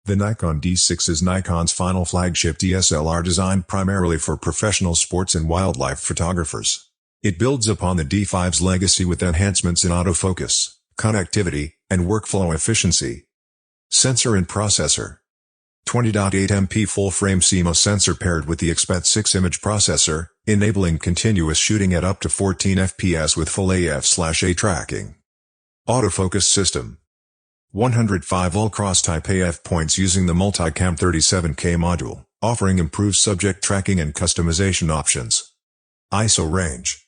The Nikon D6 is Nikon's final flagship DSLR designed primarily for professional sports and wildlife photographers. It builds upon the D5's legacy with enhancements in autofocus, connectivity, and workflow efficiency. Sensor and processor. 20.8MP full-frame CMOS sensor paired with the XPET-6 image processor, enabling continuous shooting at up to 14 fps with full AF/A tracking. Autofocus system. 105 all-cross type AF points using the Multicam 37K module, offering improved subject tracking and customization options. ISO range.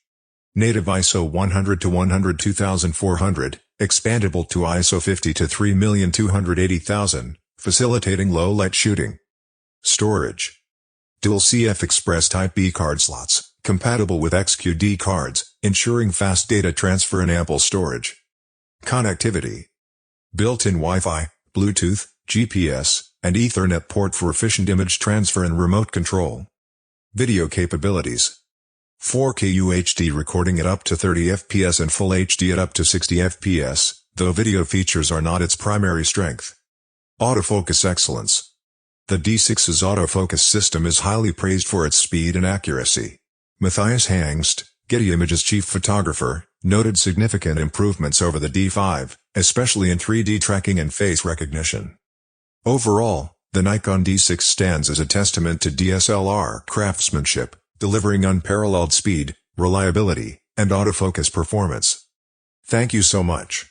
Native ISO 100 to 102,400, expandable to ISO 50 to 3,280,000, facilitating low-light shooting. Storage. Dual CF Express Type B card slots, compatible with XQD cards, ensuring fast data transfer and ample storage. Connectivity. Built-in Wi-Fi, Bluetooth, GPS, and Ethernet port for efficient image transfer and remote control. Video capabilities. 4K UHD recording at up to 30 fps and Full HD at up to 60 fps, though video features are not its primary strength. Autofocus excellence. The D6's autofocus system is highly praised for its speed and accuracy. Matthias Hangst, Getty Images chief photographer, noted significant improvements over the D5, especially in 3D tracking and face recognition. Overall, the Nikon D6 stands as a testament to DSLR craftsmanship, delivering unparalleled speed, reliability, and autofocus performance. Thank you so much.